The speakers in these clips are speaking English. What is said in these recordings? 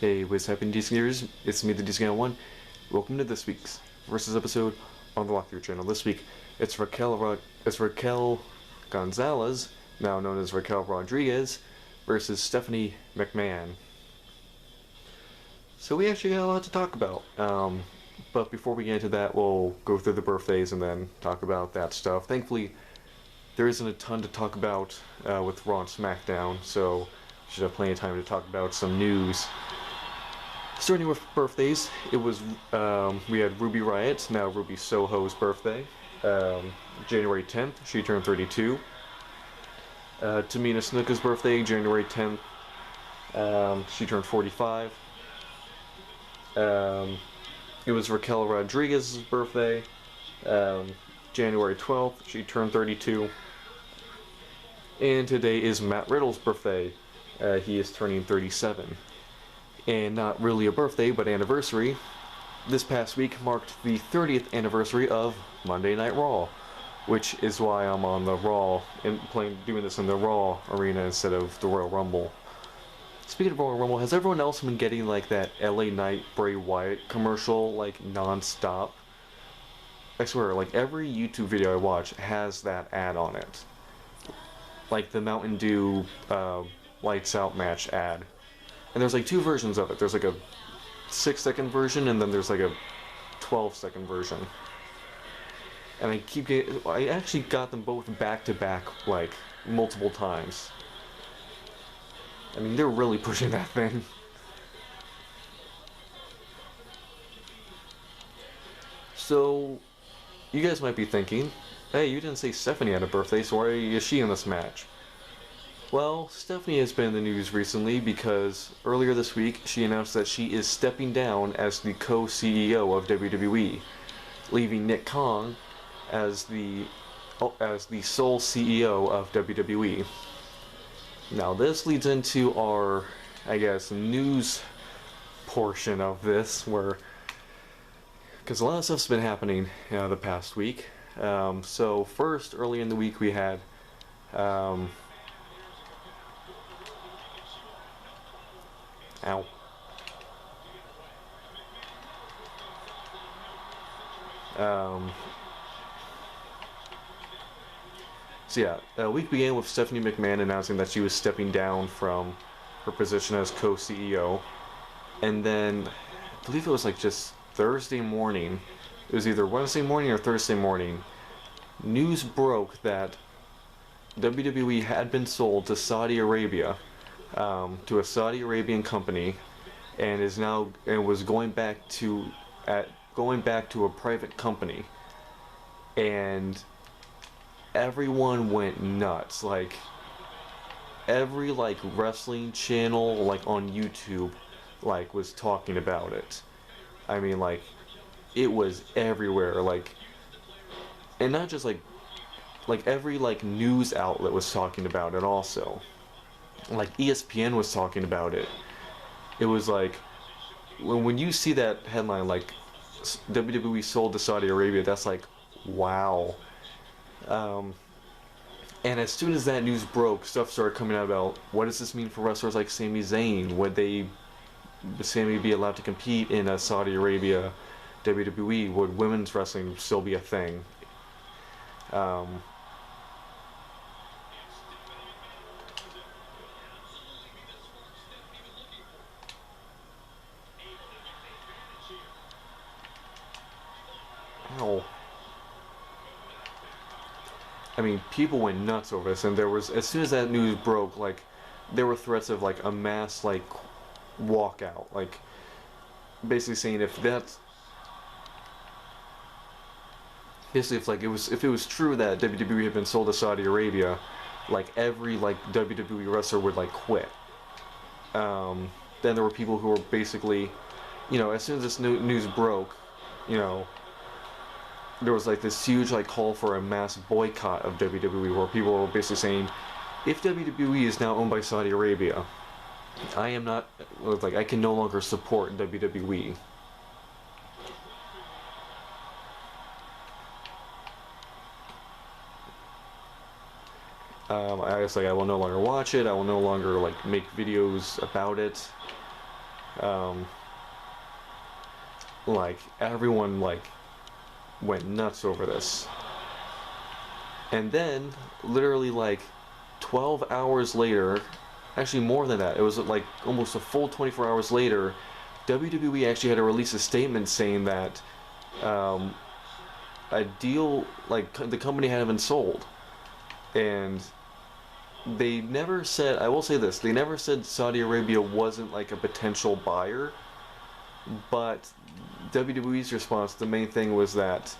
Hey, what's happening, DC Gears? It's me, the Guy01. Welcome to this week's versus episode on the Walkthrough channel. This week, it's Raquel Gonzalez, now known as Raquel Rodriguez, versus Stephanie McMahon. So we actually got a lot to talk about. But before we get into that, we'll go through the birthdays and then talk about that stuff. Thankfully, there isn't a ton to talk about with Raw and SmackDown, so we should have plenty of time to talk about some news. Starting with birthdays, it was we had Ruby Riott, now Ruby Soho's birthday, January 10th. She turned 32. Tamina Snuka's birthday, January 10th. She turned 45. It was Raquel Rodriguez's birthday, January 12th. She turned 32. And today is Matt Riddle's birthday. He is turning 37. And not really a birthday, but anniversary. This past week marked the 30th anniversary of Monday Night Raw, which is why I'm on the Raw and doing this in the Raw arena instead of the Royal Rumble. Speaking of Royal Rumble, has everyone else been getting like that LA Knight Bray Wyatt commercial like non-stop? I swear, like every YouTube video I watch has that ad on it. Like the Mountain Dew Lights Out match ad. And there's like two versions of it. There's like a 6-second version, and then there's like a 12-second version. And I actually got them both back to back like multiple times. I mean, they're really pushing that thing. So, you guys might be thinking, hey, you didn't say Stephanie had a birthday, so why is she in this match? Well, Stephanie has been in the news recently because earlier this week she announced that she is stepping down as the co-CEO of WWE, leaving Nick Khan as the sole CEO of WWE. Now this leads into our, I guess, news portion of this, where because a lot of stuff's been happening the past week. So first, early in the week we had Ow. So yeah, the week began with Stephanie McMahon announcing that she was stepping down from her position as co-CEO, and then I believe it was like just Thursday morning. It was either Wednesday morning or Thursday morning. News broke that WWE had been sold to Saudi Arabia. To a Saudi Arabian company, and was going back to a private company, and everyone went nuts. Like every wrestling channel on YouTube was talking about it. I mean, it was everywhere. And not just every news outlet was talking about it also. ESPN was talking about it. It was when you see that headline WWE sold to Saudi Arabia, that's wow. And as soon as that news broke, stuff started coming out about what does this mean for wrestlers like Sami Zayn? Would Sami be allowed to compete in a Saudi Arabia WWE? Would women's wrestling still be a thing? I mean, people went nuts over this, and there was, as soon as that news broke, there were threats of a mass walkout, basically saying if it was true that WWE had been sold to Saudi Arabia, every WWE wrestler would quit. Then there were people who were basically, as soon as this news broke, there was this huge call for a mass boycott of WWE, where people were basically saying, if WWE is now owned by Saudi Arabia, I can no longer support WWE. I was I will no longer watch it. I will no longer make videos about it. Um, like everyone like went nuts over this. And then literally like 12 hours later, actually more than that, it was like almost a full 24 hours later, WWE actually had to release a statement saying that a deal, like the company hadn't been sold. And they never said, I will say this, they never said Saudi Arabia wasn't like a potential buyer, but WWE's response, the main thing was that,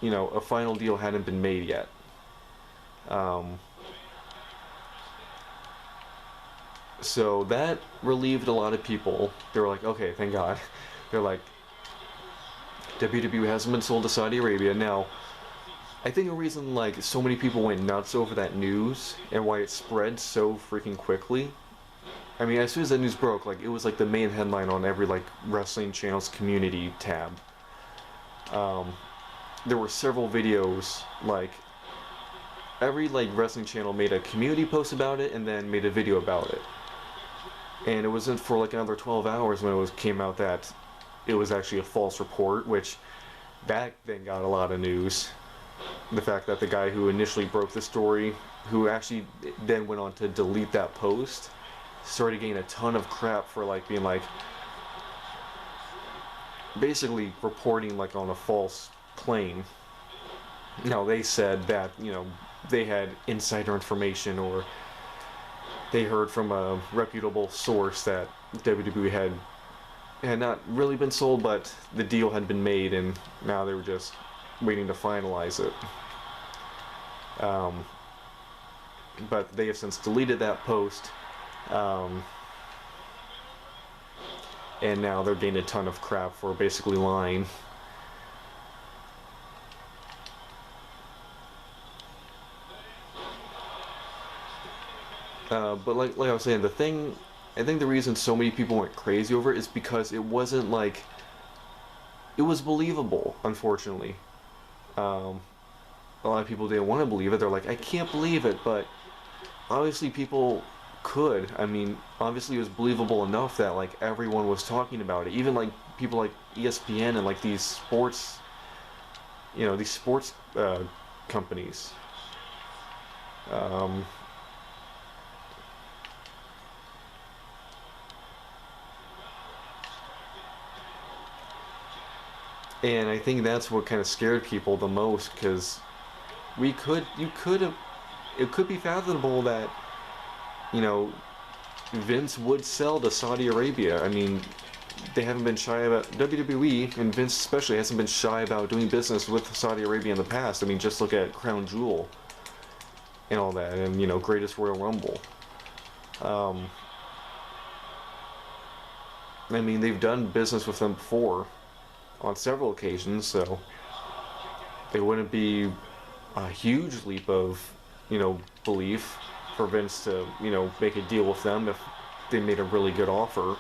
a final deal hadn't been made yet. So that relieved a lot of people. They were like, okay, thank God. They're like, WWE hasn't been sold to Saudi Arabia. Now, I think the reason like so many people went nuts over that news and why it spread so freaking quickly. I mean, as soon as that news broke, like it was like the main headline on every like wrestling channel's community tab. There were several videos, like every like wrestling channel made a community post about it and then made a video about it. And it wasn't for like another 12 hours when came out that it was actually a false report, which that then got a lot of news. The fact that the guy who initially broke the story, who actually then went on to delete that post, started getting a ton of crap for like being like basically reporting like on a false claim. Now they said that, they had insider information or they heard from a reputable source that WWE had not really been sold, but the deal had been made and now they were just waiting to finalize it. But they have since deleted that post, and now they're getting a ton of crap for basically lying. But like I was saying, I think the reason so many people went crazy over it is because it wasn't like, it was believable, unfortunately. A lot of people didn't want to believe it. They're like, I can't believe it, but obviously people could. I mean, obviously it was believable enough that like everyone was talking about it. Even like people like ESPN and like these sports, companies. And I think that's what kind of scared people the most, because it could be fathomable that, Vince would sell to Saudi Arabia. I mean, they haven't been shy about, WWE, and Vince especially, hasn't been shy about doing business with Saudi Arabia in the past. I mean, just look at Crown Jewel and all that, and, Greatest Royal Rumble. I mean, they've done business with them before on several occasions, so it wouldn't be a huge leap of, belief for Vince to, make a deal with them if they made a really good offer.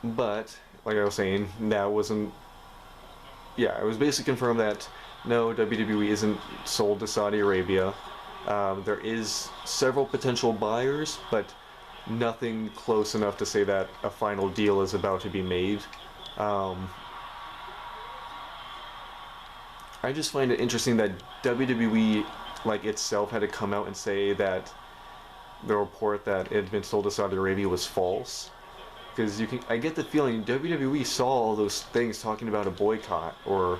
But, like I was saying, that wasn't, yeah, it was basically confirmed that no, WWE isn't sold to Saudi Arabia. There is several potential buyers, but nothing close enough to say that a final deal is about to be made. I just find it interesting that WWE, like itself, had to come out and say that the report that it had been sold to Saudi Arabia was false. Because I get the feeling WWE saw all those things talking about a boycott, or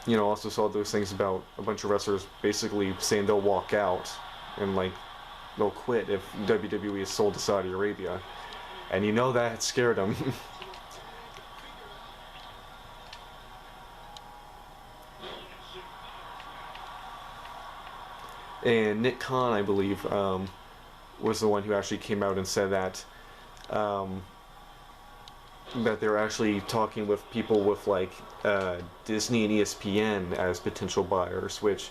also saw those things about a bunch of wrestlers basically saying they'll walk out and like they'll quit if WWE is sold to Saudi Arabia, and that scared them. And Nick Khan, I believe, was the one who actually came out and said that that they're actually talking with people with like Disney and ESPN as potential buyers, which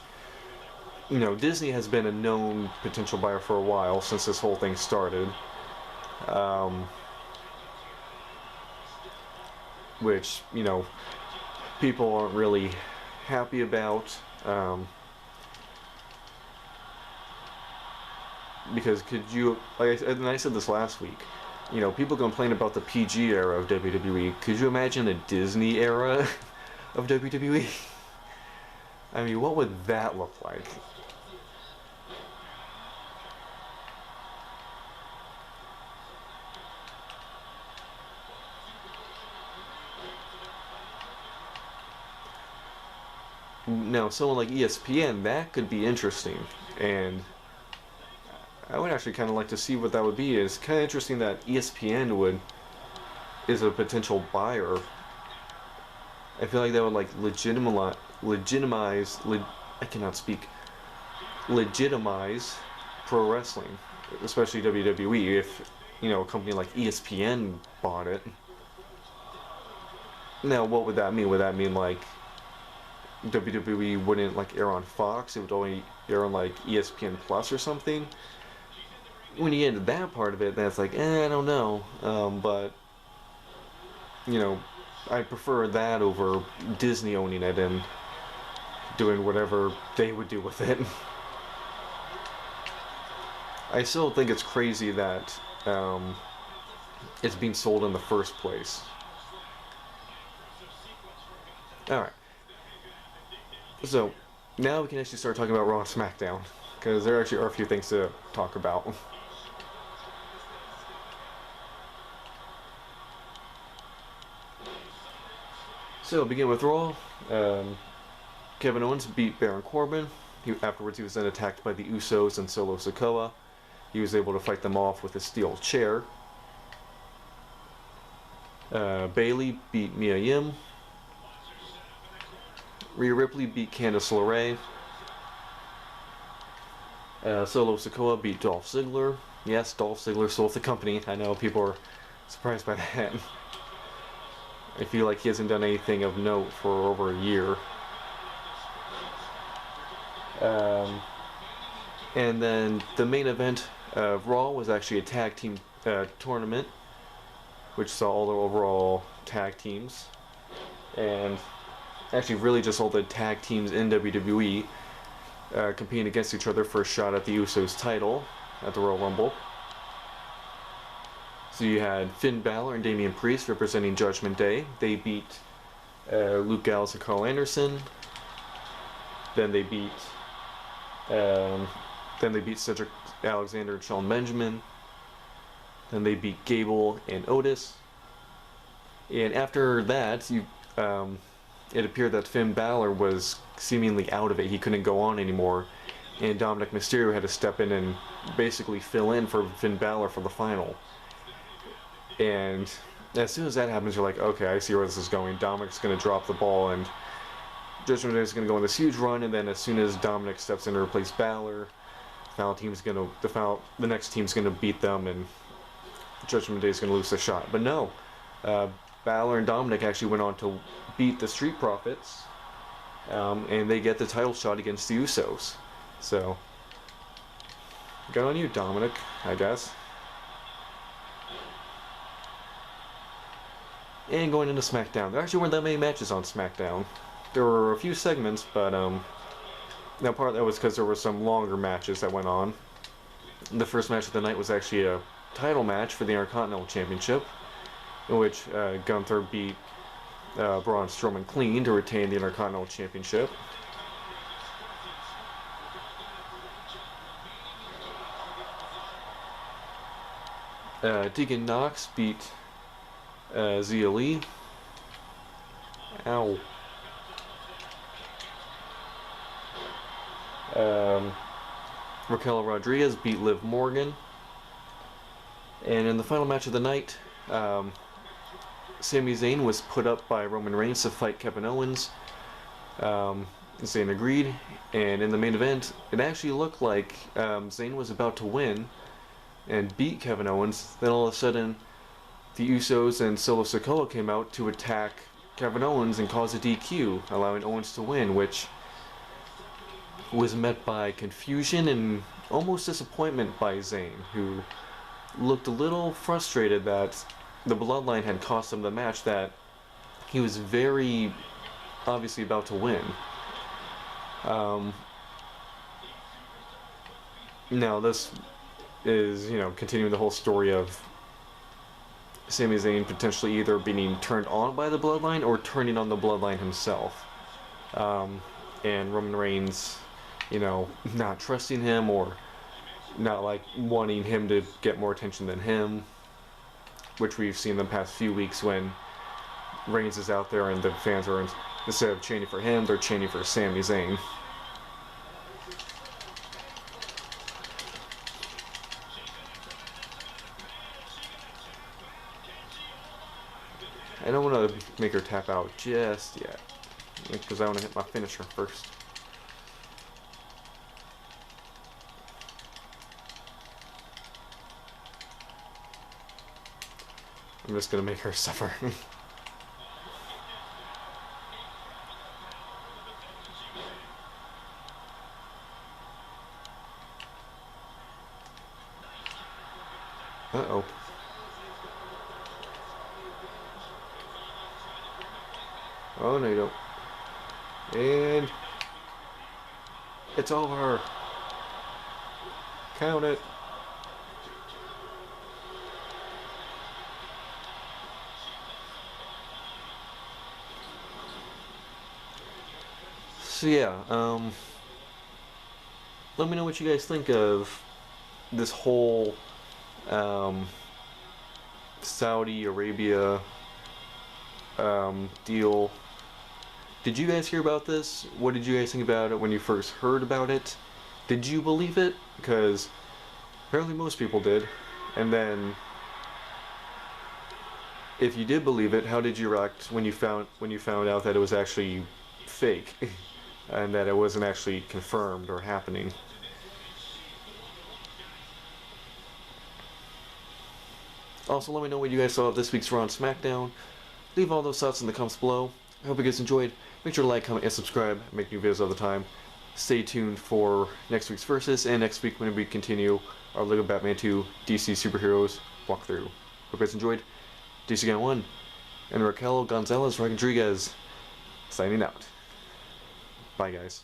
Disney has been a known potential buyer for a while, since this whole thing started. which, you know, people aren't really happy about. Because could you, and I said this last week, you know, people complain about the PG era of WWE. Could you imagine a Disney era of WWE? I mean, what would that look like? Now, someone like ESPN, that could be interesting, and I would actually kind of like to see what that would be. It's kind of interesting that ESPN is a potential buyer. I feel like that would like I cannot speak, legitimize pro wrestling, especially WWE. If, you know, a company like ESPN bought it. Now, what would that mean? Would that mean like WWE wouldn't like air on Fox? It would only air on like ESPN Plus or something? When you get into that part of it, then it's like, I don't know. But, you know, I prefer that over Disney owning it and doing whatever they would do with it. I still think it's crazy that it's being sold in the first place. Alright. So, now we can actually start talking about Raw and SmackDown, because there actually are a few things to talk about. So, begin with Raw. Kevin Owens beat Baron Corbin. Afterwards, he was then attacked by the Usos and Solo Sikoa. He was able to fight them off with a steel chair. Bayley beat Mia Yim. Rhea Ripley beat Candice LeRae. Solo Sikoa beat Dolph Ziggler. Yes, Dolph Ziggler sold the company. I know people are surprised by that. I feel like he hasn't done anything of note for over a year. And then the main event of Raw was actually a tag team tournament, which saw all the overall tag teams. And actually really just all the tag teams in WWE competing against each other for a shot at the Usos title at the Royal Rumble. So you had Finn Balor and Damian Priest representing Judgment Day. They beat Luke Gallows and Carl Anderson. Then they beat Cedric Alexander and Shelton Benjamin. Then they beat Gable and Otis. And after that, it appeared that Finn Balor was seemingly out of it. He couldn't go on anymore. And Dominic Mysterio had to step in and basically fill in for Finn Balor for the final. And as soon as that happens, you're like, okay, I see where this is going. Dominic's going to drop the ball, and Judgment Day is going to go on this huge run. And then as soon as Dominic steps in to replace Balor, the next team's going to beat them, and Judgment Day is going to lose the shot. But no, Balor and Dominic actually went on to beat the Street Profits, and they get the title shot against the Usos. So, good on you, Dominic, I guess. And going into SmackDown, there actually weren't that many matches on SmackDown. There were a few segments, but now part of that was because there were some longer matches that went on. The first match of the night was actually a title match for the Intercontinental Championship, in which Gunther beat Braun Strowman clean to retain the Intercontinental Championship. Tegan Knox beat Zia Lee. Ow. Raquel Rodriguez beat Liv Morgan. And in the final match of the night, Sami Zayn was put up by Roman Reigns to fight Kevin Owens. Zayn agreed, and in the main event, it actually looked like Zayn was about to win and beat Kevin Owens. Then all of a sudden, the Usos and Solo Sikoa came out to attack Kevin Owens and cause a DQ, allowing Owens to win, which was met by confusion and almost disappointment by Zayn, who looked a little frustrated that the Bloodline had cost him the match that he was very obviously about to win. Now this is, continuing the whole story of Sami Zayn potentially either being turned on by the Bloodline or turning on the Bloodline himself. And Roman Reigns, not trusting him or not like wanting him to get more attention than him, which we've seen the past few weeks when Reigns is out there and the fans are, instead of chanting for him, they're chanting for Sami Zayn. I don't want to make her tap out just yet, because I want to hit my finisher first. I'm just going to make her suffer. Uh-oh. Oh, no, you don't. And it's over. Count it. So yeah, let me know what you guys think of this whole Saudi Arabia deal. Did you guys hear about this? What did you guys think about it when you first heard about it? Did you believe it? Because apparently most people did. And then, if you did believe it, how did you react when you found out that it was actually fake and that it wasn't actually confirmed or happening? Also, let me know what you guys saw of this week's Raw and SmackDown. Leave all those thoughts in the comments below. I hope you guys enjoyed. Make sure to like, comment, and subscribe. I make new videos all the time. Stay tuned for next week's Versus, and next week when we continue our LEGO Batman 2 DC Superheroes walkthrough. Hope you guys enjoyed. DC Guy01 and Raquel Gonzalez Rodriguez signing out. Bye, guys.